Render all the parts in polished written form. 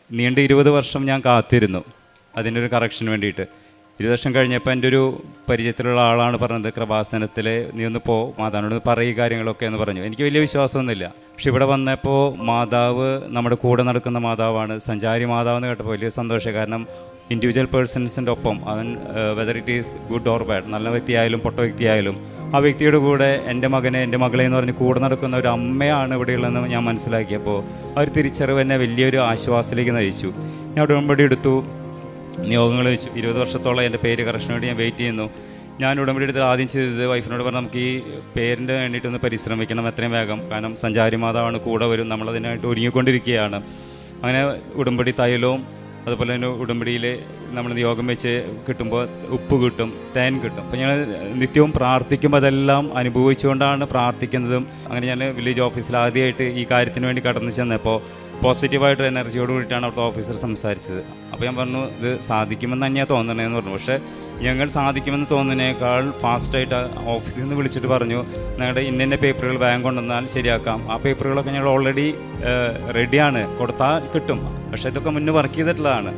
നീണ്ട 20 വർഷം ഞാൻ കാത്തിരുന്നു അതിൻ്റെ ഒരു കറക്ഷന് വേണ്ടിയിട്ട്. 20 വർഷം കഴിഞ്ഞപ്പോൾ എൻ്റെ ഒരു പരിചയത്തിലുള്ള ആളാണ് പറഞ്ഞത്, കൃപാസനത്തിൽ നീ ഒന്ന് പോ, മാതാവിനോട് പറയുക കാര്യങ്ങളൊക്കെ എന്ന് പറഞ്ഞു. എനിക്ക് വലിയ വിശ്വാസമൊന്നുമില്ല. പക്ഷെ ഇവിടെ വന്നപ്പോൾ മാതാവ് നമ്മുടെ കൂടെ നടക്കുന്ന മാതാവാണ്, സഞ്ചാരി മാതാവ് എന്ന് കേട്ടപ്പോൾ വലിയ സന്തോഷം. കാരണം ഇൻഡിവിജ്വൽ പേഴ്സൺസിൻ്റെ ഒപ്പം അവൻ whether it is good or bad, നല്ല വ്യക്തിയായാലും പൊട്ട വ്യക്തിയായാലും ആ വ്യക്തിയുടെ കൂടെ എൻ്റെ മകനെ എൻ്റെ മകളെ എന്ന് പറഞ്ഞ് കൂടെ നടക്കുന്ന ഒരു അമ്മയാണ് ഇവിടെയുള്ളതെന്ന് ഞാൻ മനസ്സിലാക്കിയപ്പോൾ ആ ഒരു തിരിച്ചറിവ് എന്നെ വലിയൊരു ആശ്വാസത്തിലേക്ക് നയിച്ചു. ഞാൻ ഉടമ്പടി എടുത്തു, നിയോഗങ്ങൾ വെച്ചു. 20 വർഷത്തോളം എൻ്റെ പേര് കറക്ഷന് വേണ്ടി ഞാൻ വെയിറ്റ് ചെയ്യുന്നു. ഞാൻ ഉടമ്പടി എടുത്ത് ആദ്യം ചെയ്തത് വൈഫിനോട് പറഞ്ഞാൽ നമുക്ക് ഈ പേരിൻ്റെ വേണ്ടിയിട്ടൊന്ന് പരിശ്രമിക്കണം എത്രയും വേഗം, കാരണം സഞ്ചാരി മാതാവാണ്, കൂടെ വരും, നമ്മളതിനായിട്ട് ഒരുങ്ങിക്കൊണ്ടിരിക്കുകയാണ്. അങ്ങനെ ഉടമ്പടി തൈലവും അതുപോലെ തന്നെ ഉടമ്പടിയിൽ നമ്മൾ നിയോഗം വെച്ച് കിട്ടുമ്പോൾ ഉപ്പ് കിട്ടും, തേൻ കിട്ടും. അപ്പോൾ ഞങ്ങൾ നിത്യവും പ്രാർത്ഥിക്കുമ്പോൾ അതെല്ലാം അനുഭവിച്ചുകൊണ്ടാണ് പ്രാർത്ഥിക്കുന്നതും. അങ്ങനെ ഞാൻ വില്ലേജ് ഓഫീസിൽ ആദ്യമായിട്ട് ഈ കാര്യത്തിന് വേണ്ടി കടന്നു ചെന്നപ്പോൾ പോസിറ്റീവായിട്ടൊരു എനർജിയോട് കൂടിയിട്ടാണ് അവിടുത്തെ ഓഫീസർ സംസാരിച്ചത്. അപ്പോൾ ഞാൻ പറഞ്ഞു ഇത് സാധിക്കുമെന്ന് തന്നെയാണ് തോന്നണേന്ന് പറഞ്ഞു. പക്ഷേ ഞങ്ങൾ സാധിക്കുമെന്ന് തോന്നുന്നതിനേക്കാൾ ഫാസ്റ്റായിട്ട് ഓഫീസിൽ നിന്ന് വിളിച്ചിട്ട് പറഞ്ഞു, നിങ്ങളുടെ ഇന്ന പേപ്പറുകൾ വേഗം കൊണ്ടുവന്നാൽ ശരിയാക്കാം. ആ പേപ്പറുകളൊക്കെ ഞങ്ങൾ ഓൾറെഡി റെഡിയാണ്, കൊടുത്താൽ കിട്ടും. പക്ഷേ ഇതൊക്കെ മുന്നേ വർക്ക് ചെയ്തിട്ടുള്ളതാണ്.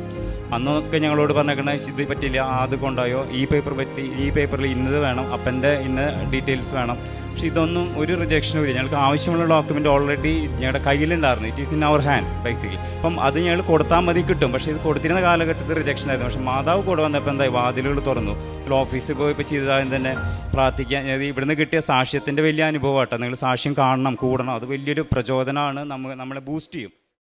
അന്നൊക്കെ ഞങ്ങളോട് പറഞ്ഞേക്കണ ഇത് പറ്റില്ല, അത് കൊണ്ടായോ, ഈ പേപ്പർ പറ്റില്ല, ഈ പേപ്പറിൽ ഇന്നത് വേണം, അപ്പൻ്റെ ഇന്ന ഡീറ്റെയിൽസ് വേണം. പക്ഷെ ഇതൊന്നും ഒരു റിജക്ഷനും ഇല്ല. ഞങ്ങൾക്ക് ആവശ്യമുള്ള ഡോക്യുമെൻ്റ് ഓൾറെഡി ഞങ്ങളുടെ കയ്യിലുണ്ടായിരുന്നു. It is in our hand basically. അപ്പം അത് ഞങ്ങൾ കൊടുത്താൽ മതി, കിട്ടും. പക്ഷേ ഇത് കൊടുത്തിരുന്ന കാലഘട്ടത്തിൽ റിജക്ഷൻ ആയിരുന്നു. പക്ഷേ മാതാവ് കൂടെ വന്നപ്പോൾ എന്തായി, വാതിലുകൾ തുറന്നു. ഓഫീസിൽ പോയപ്പോൾ ചെയ്തതായും തന്നെ പ്രാർത്ഥിക്കാൻ, ഇവിടുന്ന് കിട്ടിയ സാക്ഷ്യത്തിൻ്റെ വലിയ അനുഭവം കേട്ടോ. നിങ്ങൾ സാക്ഷ്യം കാണണം, കൂടണം, അത് വലിയൊരു പ്രചോദനമാണ്, നമ്മളെ ബൂസ്റ്റ് ചെയ്യും.